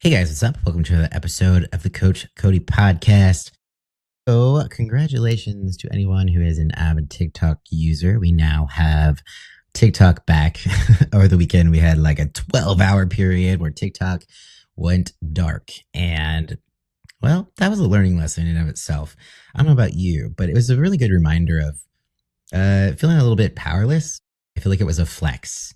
Hey guys, what's up? Welcome to another episode of the Coach Cody podcast. So, congratulations to anyone who is an avid TikTok user. We now have TikTok back. Over the weekend, we had like a 12-hour period where TikTok went dark. And, well, that was a learning lesson in and of itself. I don't know about you, but it was a really good reminder of feeling a little bit powerless. I feel like it was a flex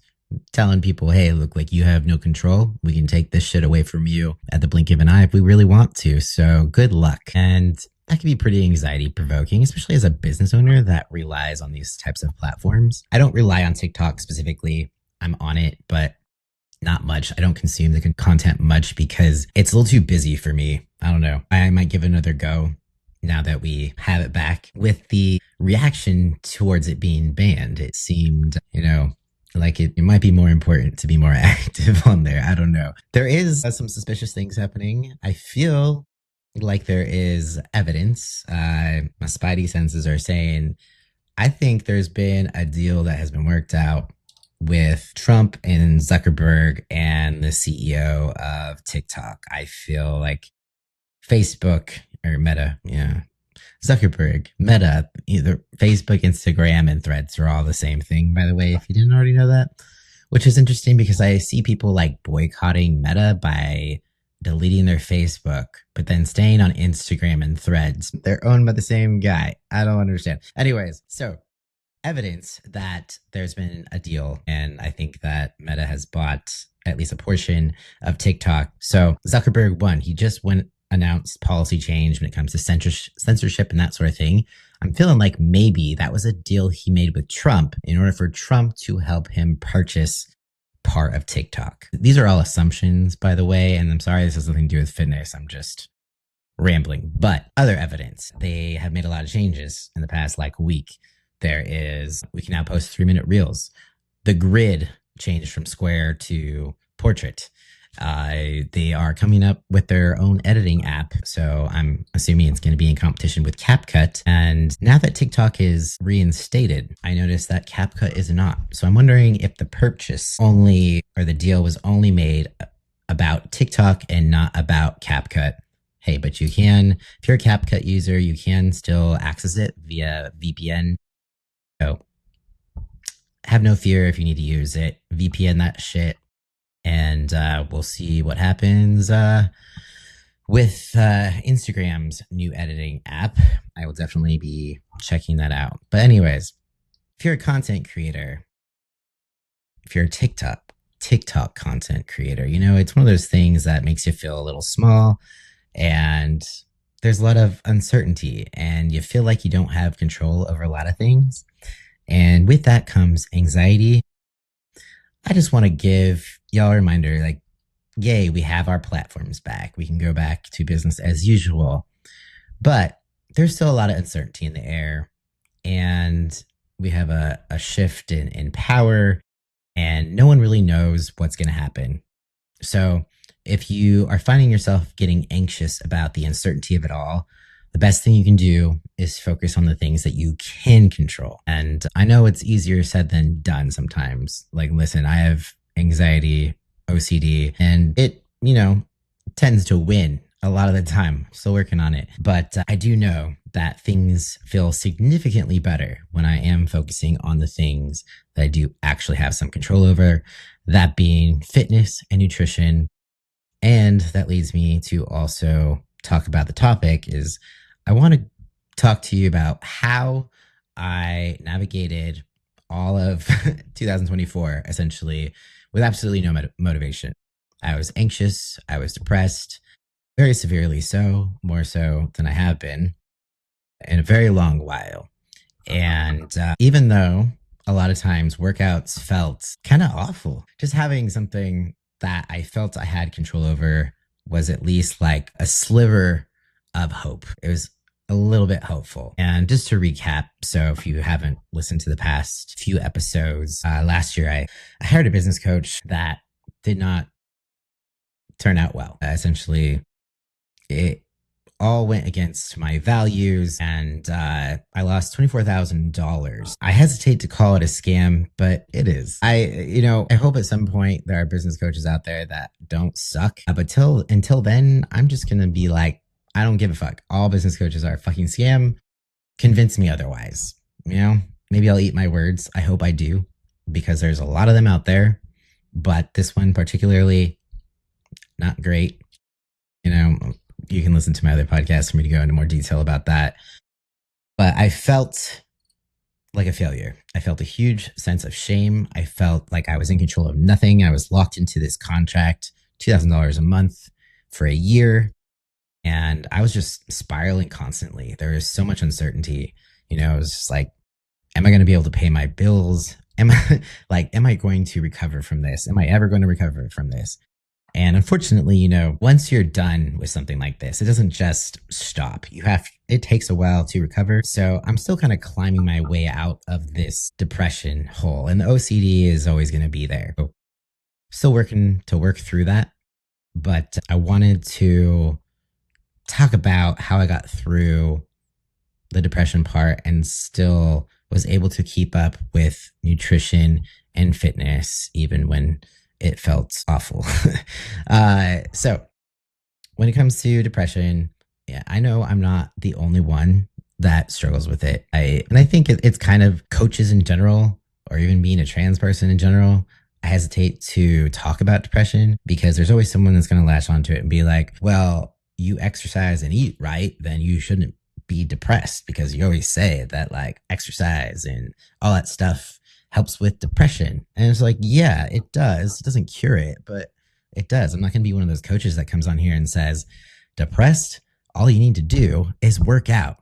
telling people, hey, look, like you have no control. We can take this shit away from you at the blink of an eye if we really want to. So good luck. And that can be pretty anxiety provoking, especially as a business owner that relies on these types of platforms. I don't rely on TikTok specifically. I'm on it, but not much. I don't consume the content much because it's a little too busy for me. I don't know. I might give it another go now that we have it back. With the reaction towards it being banned, it seemed, like it might be more important to be more active on there. I don't know. There is some suspicious things happening. I feel like there is evidence. My spidey senses are saying, I think there's been a deal that has been worked out with Trump and Zuckerberg and the CEO of TikTok. I feel like Facebook or Meta, Zuckerberg, Meta, either Facebook, Instagram, and Threads are all the same thing, by the way, if you didn't already know that. Which is interesting because I see people like boycotting Meta by deleting their Facebook, but then staying on Instagram and Threads. They're owned by the same guy. I don't understand. Anyways, so evidence that there's been a deal, and I think that Meta has bought at least a portion of TikTok. So Zuckerberg won. He just announced policy change when it comes to censorship and that sort of thing. I'm feeling like maybe that was a deal he made with Trump in order for Trump to help him purchase part of TikTok. These are all assumptions, by the way, and I'm sorry this has nothing to do with fitness. I'm just rambling. But other evidence, they have made a lot of changes in the past week. We can now post 3-minute reels. The grid changed from square to portrait. They are coming up with their own editing app, so I'm assuming it's going to be in competition with CapCut. And now that TikTok is reinstated, I noticed that CapCut is not. So I'm wondering if the the deal was only made about TikTok and not about CapCut. Hey, but you can, if you're a CapCut user, you can still access it via VPN. So have no fear if you need to use it. VPN that shit. And we'll see what happens with Instagram's new editing app. I will definitely be checking that out. But anyways, if you're a content creator, if you're a TikTok content creator, it's one of those things that makes you feel a little small, and there's a lot of uncertainty, and you feel like you don't have control over a lot of things. And with that comes anxiety. I just want to give y'all a reminder, yay, we have our platforms back. We can go back to business as usual. But there's still a lot of uncertainty in the air. And we have a shift in power, and no one really knows what's going to happen. So if you are finding yourself getting anxious about the uncertainty of it all, the best thing you can do is focus on the things that you can control. And I know it's easier said than done sometimes. Listen, I have anxiety, OCD, and it, tends to win a lot of the time. Still working on it. But I do know that things feel significantly better when I am focusing on the things that I do actually have some control over, that being fitness and nutrition. And that leads me to also talk about the topic is I want to talk to you about how I navigated all of 2024, essentially, with absolutely no motivation. I was anxious. I was depressed, very severely so, more so than I have been in a very long while. And even though a lot of times workouts felt kind of awful, just having something that I felt I had control over was at least like a sliver of hope. It was a little bit hopeful. And just to recap, so if you haven't listened to the past few episodes, last year I hired a business coach that did not turn out well. Essentially, it all went against my values, and I lost $24,000. I hesitate to call it a scam, but it is. I hope at some point there are business coaches out there that don't suck. But until then, I'm just gonna be like, I don't give a fuck. All business coaches are a fucking scam. Convince me otherwise. You know, maybe I'll eat my words. I hope I do, because there's a lot of them out there. But this one particularly, not great. You know, you can listen to my other podcast for me to go into more detail about that. But I felt like a failure. I felt a huge sense of shame. I felt like I was in control of nothing. I was locked into this contract, $2,000 a month for a year. And I was just spiraling constantly. There was so much uncertainty. It was just like, am I going to be able to pay my bills? Am I going to recover from this? Am I ever going to recover from this? And unfortunately, once you're done with something like this, it doesn't just stop. It takes a while to recover. So I'm still kind of climbing my way out of this depression hole, and the OCD is always going to be there. So still working to work through that. But I wanted to talk about how I got through the depression part and still was able to keep up with nutrition and fitness, even when it felt awful. So when it comes to depression, yeah, I know I'm not the only one that struggles with it. I think it's kind of coaches in general, or even being a trans person in general. I hesitate to talk about depression because there's always someone that's going to latch onto it and be like, well, you exercise and eat right, then you shouldn't be depressed, because you always say that like exercise and all that stuff helps with depression. And it's like, yeah, it does. It doesn't cure it, but it does. I'm not going to be one of those coaches that comes on here and says, depressed, all you need to do is work out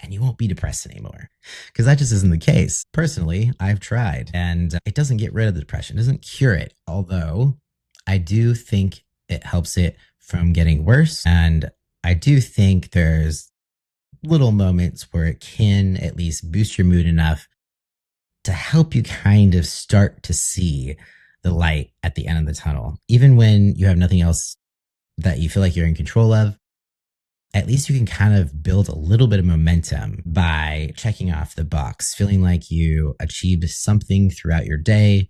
and you won't be depressed anymore. Because that just isn't the case. Personally, I've tried, and it doesn't get rid of the depression. It doesn't cure it. Although I do think it helps it from getting worse. And I do think there's little moments where it can at least boost your mood enough to help you kind of start to see the light at the end of the tunnel. Even when you have nothing else that you feel like you're in control of, at least you can kind of build a little bit of momentum by checking off the box, feeling like you achieved something throughout your day,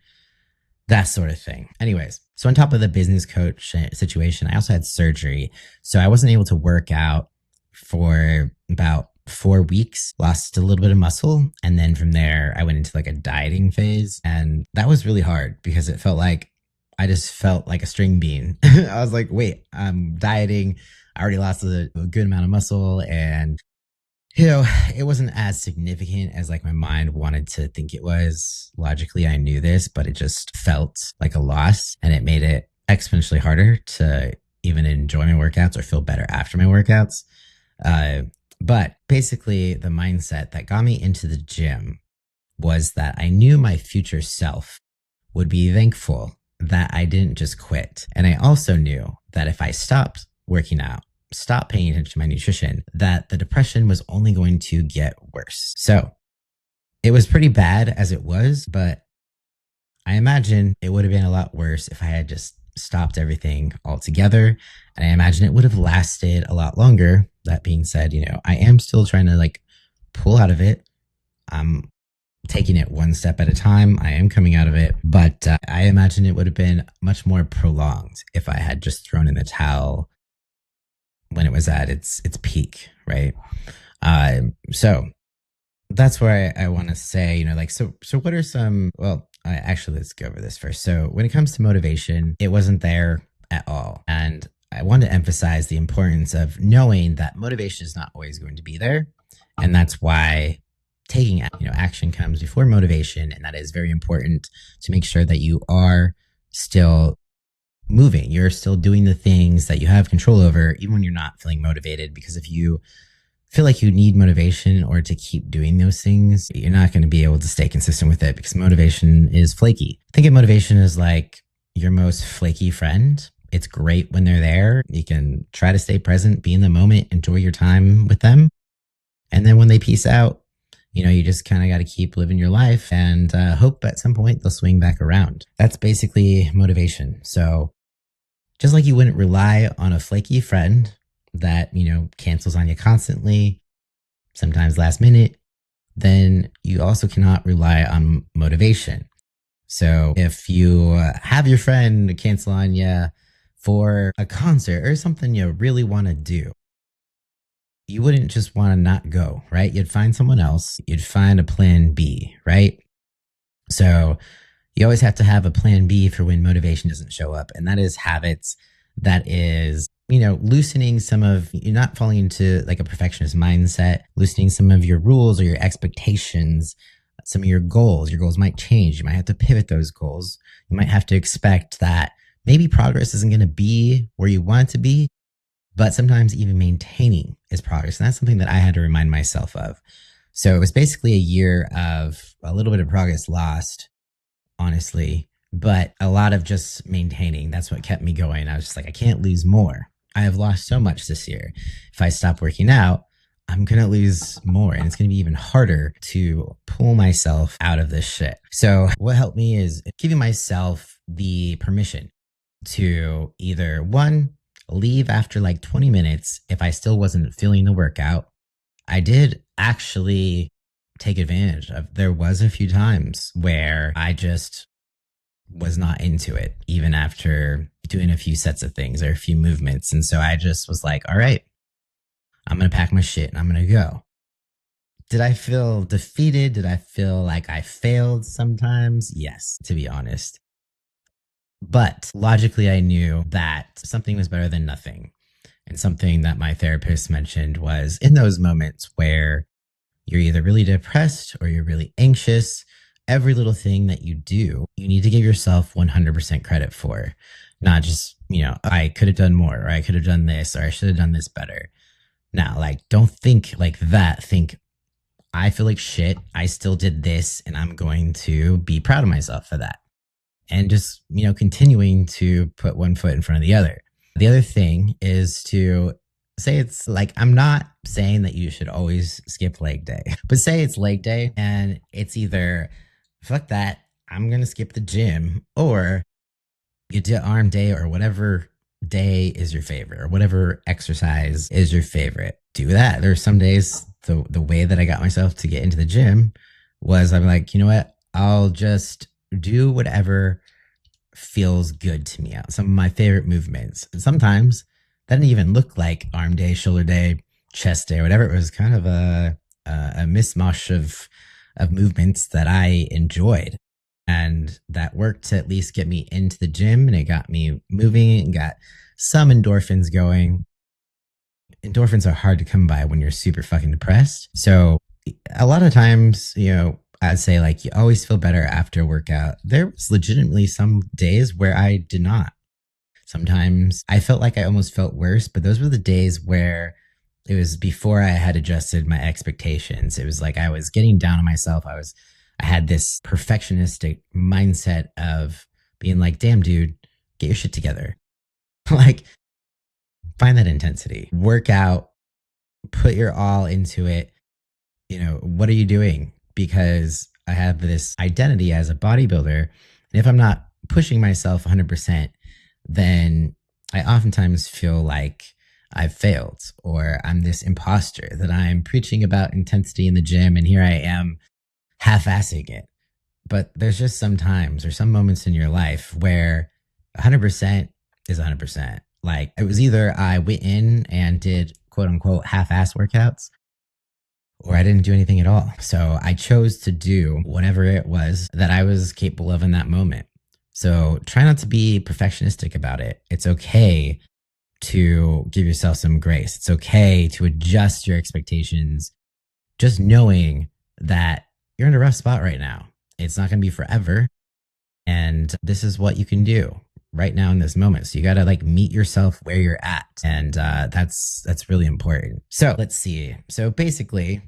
that sort of thing. Anyways, so on top of the business coach situation, I also had surgery. So I wasn't able to work out for about 4 weeks, lost a little bit of muscle. And then from there, I went into like a dieting phase. And that was really hard because it felt like I just felt like a string bean. I was like, wait, I'm dieting. I already lost a good amount of muscle. And, it wasn't as significant as like my mind wanted to think it was. Logically, I knew this, but it just felt like a loss. And it made it exponentially harder to even enjoy my workouts or feel better after my workouts. But basically, the mindset that got me into the gym was that I knew my future self would be thankful that I didn't just quit. And I also knew that if I stopped working out, stopped paying attention to my nutrition, that the depression was only going to get worse. So it was pretty bad as it was, but I imagine it would have been a lot worse if I had just stopped everything altogether. And I imagine it would have lasted a lot longer. That being said, I am still trying to like pull out of it. I'm taking it one step at a time. I am coming out of it, but I imagine it would have been much more prolonged if I had just thrown in the towel when it was at its peak, right? So that's where I want to say, so what are some, well, actually, let's go over this first. So when it comes to motivation, it wasn't there at all. And I want to emphasize the importance of knowing that motivation is not always going to be there. And that's why taking, action comes before motivation. And that is very important to make sure that you are still moving. You're still doing the things that you have control over, even when you're not feeling motivated. Because if you feel like you need motivation in order to keep doing those things, you're not going to be able to stay consistent with it, because motivation is flaky. Think of motivation as like your most flaky friend. It's great when they're there. You can try to stay present, be in the moment, enjoy your time with them. And then when they peace out, you just kind of got to keep living your life and hope at some point they'll swing back around. That's basically motivation. So just like you wouldn't rely on a flaky friend that, cancels on you constantly, sometimes last minute, then you also cannot rely on motivation. So if you have your friend cancel on you for a concert or something you really want to do, you wouldn't just want to not go, right? You'd find someone else, you'd find a plan B, right? So you always have to have a plan B for when motivation doesn't show up. And that is habits. That is, loosening some of, you're not falling into like a perfectionist mindset, loosening some of your rules or your expectations, some of your goals. Your goals might change. You might have to pivot those goals. You might have to expect that maybe progress isn't going to be where you want it to be, but sometimes even maintaining is progress. And that's something that I had to remind myself of. So it was basically a year of a little bit of progress lost, honestly, but a lot of just maintaining. That's what kept me going. I was just like, I can't lose more. I have lost so much this year. If I stop working out, I'm going to lose more, and it's going to be even harder to pull myself out of this shit. So what helped me is giving myself the permission to either one, leave after like 20 minutes if I still wasn't feeling the workout. I did actually take advantage of, there was a few times where I just was not into it, even after doing a few sets of things or a few movements. And so I just was like, all right, I'm going to pack my shit and I'm going to go. Did I feel defeated? Did I feel like I failed sometimes? Yes, to be honest. But logically, I knew that something was better than nothing. And something that my therapist mentioned was in those moments where you're either really depressed or you're really anxious, every little thing that you do, you need to give yourself 100% credit for. Not just, I could have done more, or I could have done this, or I should have done this better. Now, like, don't think like that. Think, I feel like shit. I still did this, and I'm going to be proud of myself for that. And just, continuing to put one foot in front of the other. The other thing is to say, it's like, I'm not saying that you should always skip leg day, but say it's leg day and it's either fuck that, I'm going to skip the gym, or you do arm day or whatever day is your favorite or whatever exercise is your favorite. Do that. There's some days the way that I got myself to get into the gym was I'm like, you know what? I'll just do whatever feels good to me out. Some of my favorite movements. And sometimes that didn't even look like arm day, shoulder day, chest day, whatever. It was kind of a mishmash of movements that I enjoyed. And that worked to at least get me into the gym, and it got me moving and got some endorphins going. Endorphins are hard to come by when you're super fucking depressed. So a lot of times, I'd say like you always feel better after a workout. There was legitimately some days where I did not. Sometimes I felt like I almost felt worse, but those were the days where it was before I had adjusted my expectations. It was like I was getting down on myself. I had this perfectionistic mindset of being like, damn, dude, get your shit together. Like, find that intensity, work out, put your all into it. What are you doing? Because I have this identity as a bodybuilder. And if I'm not pushing myself 100%, then I oftentimes feel like I've failed, or I'm this imposter, that I'm preaching about intensity in the gym and here I am half-assing it. But there's just some times or some moments in your life where 100% is 100%. Like, it was either I went in and did quote unquote half-ass workouts, or I didn't do anything at all. So I chose to do whatever it was that I was capable of in that moment. So try not to be perfectionistic about it. It's okay to give yourself some grace. It's okay to adjust your expectations, just knowing that you're in a rough spot right now. It's not going to be forever. And this is what you can do right now in this moment. So you got to like meet yourself where you're at. And that's really important. So let's see. So basically,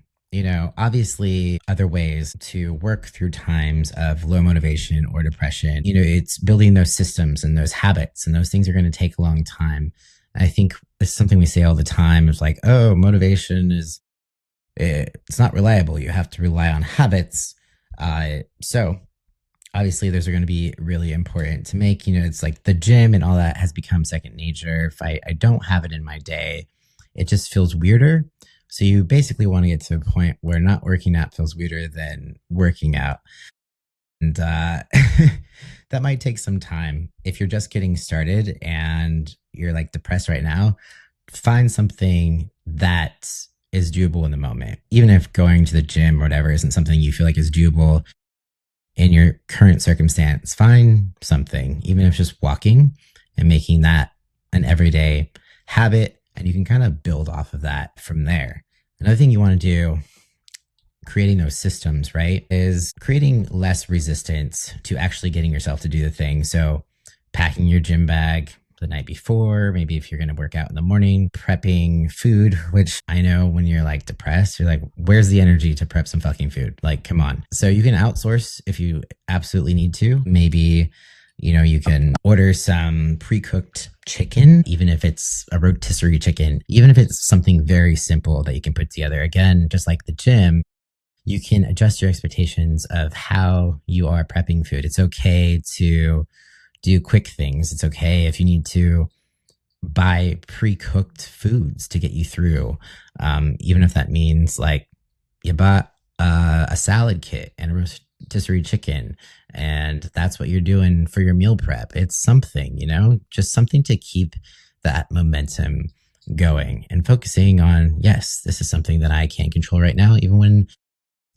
obviously other ways to work through times of low motivation or depression, it's building those systems and those habits, and those things are going to take a long time. I think it's something we say all the time. It's like, oh, motivation it's not reliable. You have to rely on habits. So obviously those are going to be really important to make. It's like the gym and all that has become second nature. If I don't have it in my day, it just feels weirder. So you basically want to get to a point where not working out feels weirder than working out. And that might take some time. If you're just getting started and you're like depressed right now, find something that is doable in the moment. Even if going to the gym or whatever isn't something you feel like is doable in your current circumstance, find something, even if just walking and making that an everyday habit. And you can kind of build off of that from there. Another thing you want to do, creating those systems, right, is creating less resistance to actually getting yourself to do the thing. So, packing your gym bag the night before, maybe if you're going to work out in the morning, prepping food, which I know when you're like depressed, you're like, where's the energy to prep some fucking food? Like, come on. So, you can outsource if you absolutely need to. Maybe you can order some pre-cooked chicken, even if it's a rotisserie chicken, even if it's something very simple that you can put together. Again, just like the gym, you can adjust your expectations of how you are prepping food. It's okay to do quick things. It's okay if you need to buy pre-cooked foods to get you through. Even if that means like you bought a salad kit and a rotisserie chicken, and that's what you're doing for your meal prep. It's something, just something to keep that momentum going and focusing on, yes, this is something that I can't control right now, even when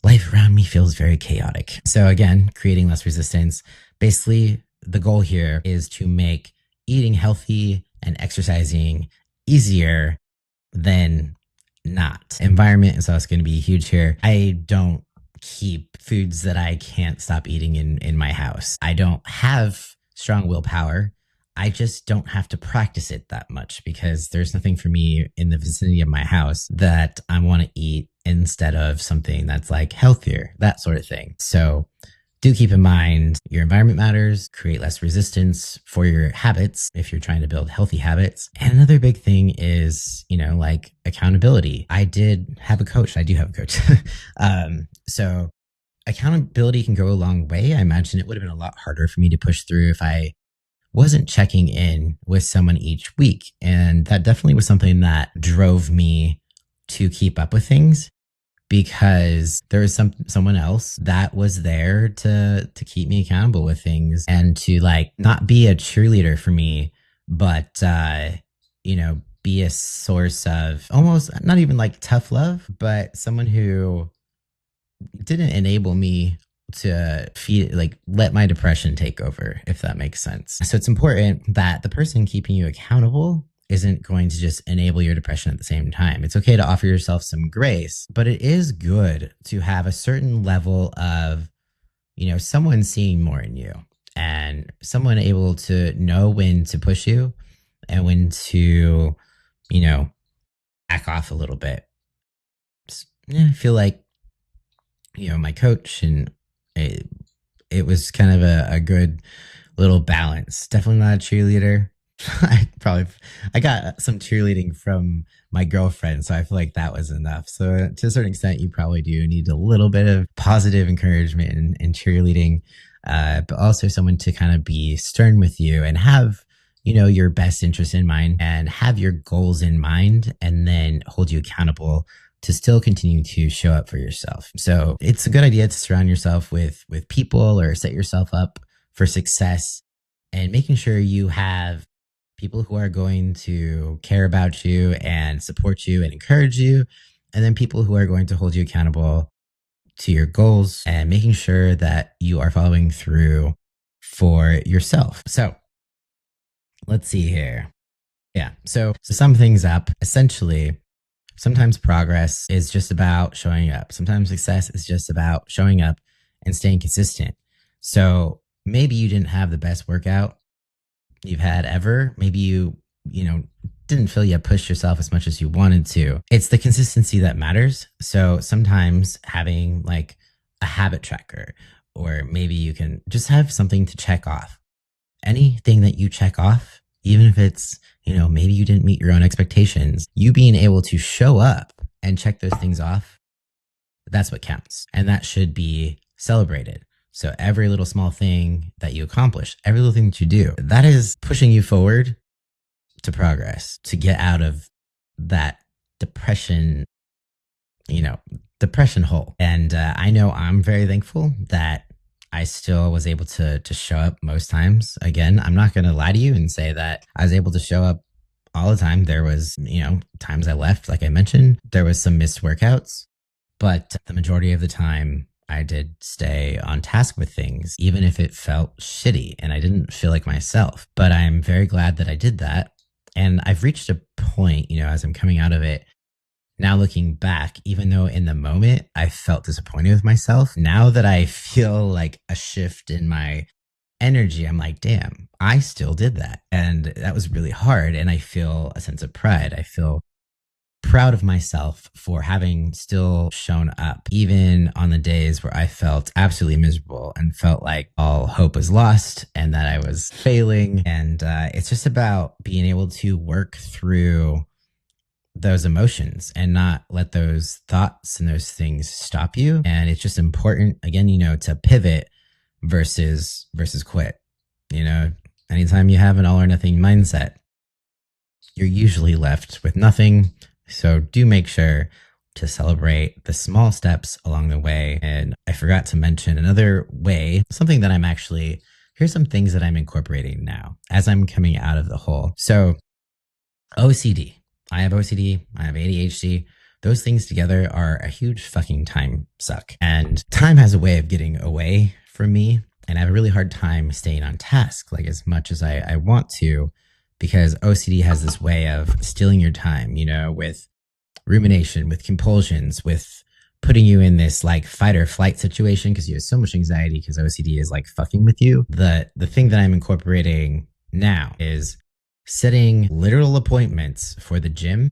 life around me feels very chaotic. So again, creating less resistance. Basically, the goal here is to make eating healthy and exercising easier than not. Environment is also going to be huge here. I don't keep foods that I can't stop eating in my house. I don't have strong willpower. I just don't have to practice it that much because there's nothing for me in the vicinity of my house that I want to eat instead of something that's like healthier, that sort of thing. So do keep in mind your environment matters, create less resistance for your habits if you're trying to build healthy habits. And another big thing is, like accountability. I did have a coach. I do have a coach. So accountability can go a long way. I imagine it would have been a lot harder for me to push through if I wasn't checking in with someone each week. And that definitely was something that drove me to keep up with things because there was someone else that was there to keep me accountable with things and to like not be a cheerleader for me, but be a source of almost not even like tough love, but someone who didn't enable me to let my depression take over, if that makes sense. So it's important that the person keeping you accountable isn't going to just enable your depression at the same time. It's okay to offer yourself some grace, but it is good to have a certain level of, someone seeing more in you and someone able to know when to push you and when to, back off a little bit. I feel like, my coach and it was kind of a good little balance. Definitely not a cheerleader. I got some cheerleading from my girlfriend, so I feel like that was enough. So to a certain extent, you probably do need a little bit of positive encouragement and cheerleading, but also someone to kind of be stern with you and have your best interest in mind and have your goals in mind, and then hold you accountable to still continue to show up for yourself. So it's a good idea to surround yourself with people or set yourself up for success, and making sure you have people who are going to care about you and support you and encourage you, and then people who are going to hold you accountable to your goals and making sure that you are following through for yourself. So let's see here. Yeah. So to sum things up, essentially, sometimes progress is just about showing up. Sometimes success is just about showing up and staying consistent. So maybe you didn't have the best workout you've had ever. Maybe you didn't feel you pushed yourself as much as you wanted to. It's the consistency that matters. So sometimes having like a habit tracker, or maybe you can just have something to check off. Anything that you check off, even if it's, maybe you didn't meet your own expectations, you being able to show up and check those things off, that's what counts. And that should be celebrated. So every little small thing that you accomplish, every little thing that you do, that is pushing you forward to progress, to get out of that depression, you know, depression hole. And I know I'm very thankful that I still was able to show up most times. Again, I'm not going to lie to you and say that I was able to show up all the time. There was, times I left, like I mentioned, there was some missed workouts, but the majority of the time I did stay on task with things, even if it felt shitty and I didn't feel like myself. But I'm very glad that I did that. And I've reached a point, as I'm coming out of it, now looking back, even though in the moment I felt disappointed with myself, now that I feel like a shift in my energy, I'm like, damn, I still did that. And that was really hard. And I feel a sense of pride. I feel proud of myself for having still shown up, even on the days where I felt absolutely miserable and felt like all hope was lost and that I was failing. And it's just about being able to work through those emotions and not let those thoughts and those things stop you. And it's just important, again, to pivot versus quit. Anytime you have an all or nothing mindset, you're usually left with nothing. So do make sure to celebrate the small steps along the way. And I forgot to mention another way, something that here's some things that I'm incorporating now as I'm coming out of the hole. So OCD. I have OCD. I have ADHD. Those things together are a huge fucking time suck. And time has a way of getting away from me. And I have a really hard time staying on task, like as much as I want to, because OCD has this way of stealing your time, with rumination, with compulsions, with putting you in this like fight or flight situation because you have so much anxiety because OCD is like fucking with you. The thing that I'm incorporating now is setting literal appointments for the gym,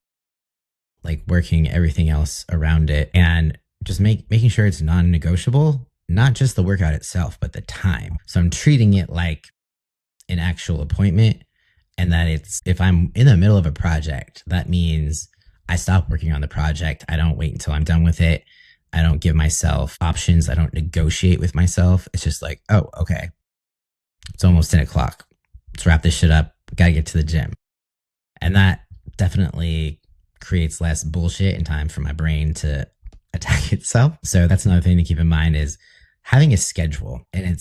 like working everything else around it, and just making sure it's non-negotiable, not just the workout itself, but the time. So I'm treating it like an actual appointment, and that if I'm in the middle of a project, that means I stop working on the project. I don't wait until I'm done with it. I don't give myself options. I don't negotiate with myself. It's just like, oh, okay, it's almost 10 o'clock. Let's wrap this shit up. Gotta get to the gym. And that definitely creates less bullshit and time for my brain to attack itself. So that's another thing to keep in mind, is having a schedule. And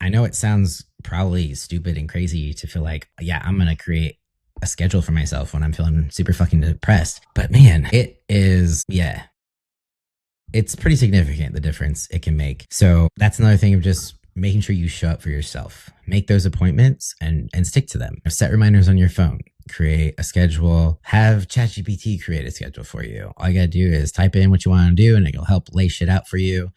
I know it sounds probably stupid and crazy to feel like, yeah, I'm going to create a schedule for myself when I'm feeling super fucking depressed. But man, it's pretty significant, the difference it can make. So that's another thing of just making sure you show up for yourself. Make those appointments and stick to them. Set reminders on your phone. Create a schedule. Have ChatGPT create a schedule for you. All you gotta do is type in what you want to do and it'll help lay shit out for you.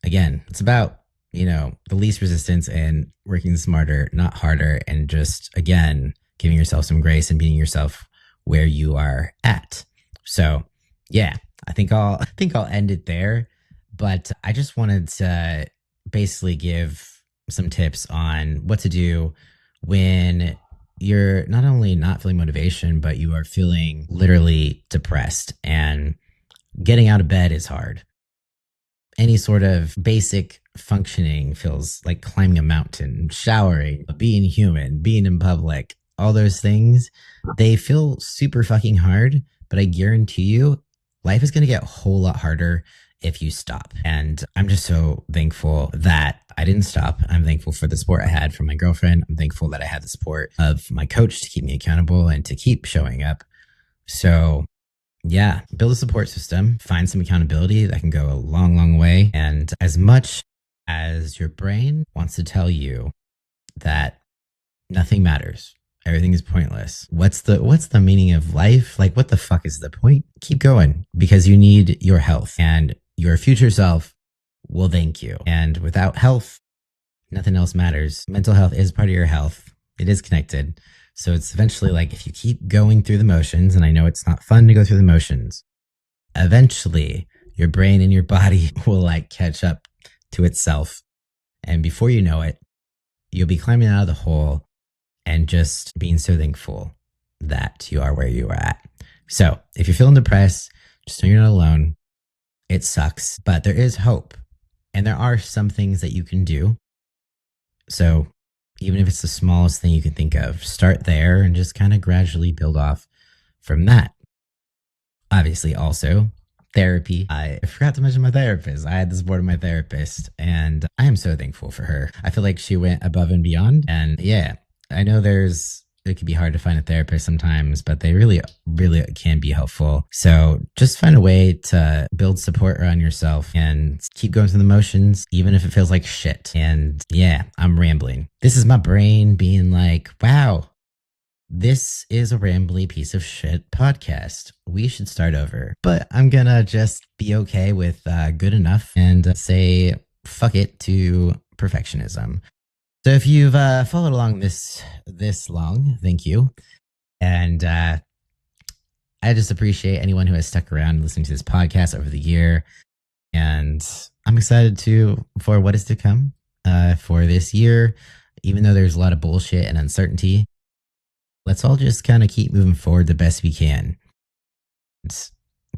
Again, it's about, the least resistance and working smarter, not harder, and just, again, giving yourself some grace and meeting yourself where you are at. So yeah, I think I'll end it there. But I just wanted to basically give some tips on what to do when you're not only not feeling motivation, but you are feeling literally depressed, and getting out of bed is hard. Any sort of basic functioning feels like climbing a mountain, showering, being human, being in public, all those things, they feel super fucking hard. But I guarantee you, life is going to get a whole lot harder if you stop. And I'm just so thankful that I didn't stop. I'm thankful for the support I had from my girlfriend. I'm thankful that I had the support of my coach to keep me accountable and to keep showing up. So yeah, build a support system, find some accountability. That can go a long, long way. And as much as your brain wants to tell you that nothing matters, everything is pointless, what's the meaning of life? Like, what the fuck is the point? Keep going, because you need your health, and your future self will thank you. And without health, nothing else matters. Mental health is part of your health. It is connected. So it's eventually like, if you keep going through the motions, and I know it's not fun to go through the motions, eventually your brain and your body will like catch up to itself. And before you know it, you'll be climbing out of the hole and just being so thankful that you are where you are at. So if you're feeling depressed, just know you're not alone. It sucks, but there is hope. And there are some things that you can do. So even if it's the smallest thing you can think of, start there and just kind of gradually build off from that. Obviously, also therapy. I forgot to mention my therapist. I had the support of my therapist, and I am so thankful for her. I feel like she went above and beyond. And yeah, I know it can be hard to find a therapist sometimes, but they really, really can be helpful. So just find a way to build support around yourself and keep going through the motions, even if it feels like shit. And yeah, I'm rambling. This is my brain being like, wow, this is a rambly piece of shit podcast. We should start over. But I'm gonna just be okay with good enough and say fuck it to perfectionism. So if you've followed along this long, thank you. And I just appreciate anyone who has stuck around listening to this podcast over the year. And I'm excited for what is to come for this year. Even though there's a lot of bullshit and uncertainty, let's all just kind of keep moving forward the best we can.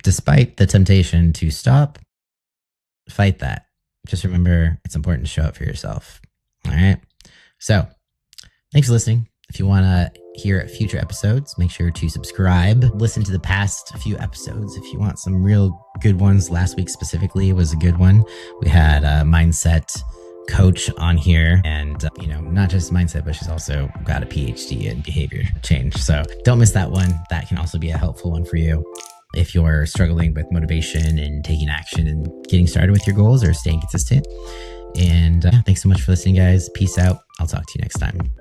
Despite the temptation to stop, fight that. Just remember it's important to show up for yourself. All right. So thanks for listening. If you want to hear future episodes, make sure to subscribe. Listen to the past few episodes if you want some real good ones. Last week specifically was a good one. We had a mindset coach on here, and not just mindset, but she's also got a PhD in behavior change. So don't miss that one. That can also be a helpful one for you if you're struggling with motivation and taking action and getting started with your goals or staying consistent. And thanks so much for listening, guys. Peace out. I'll talk to you next time.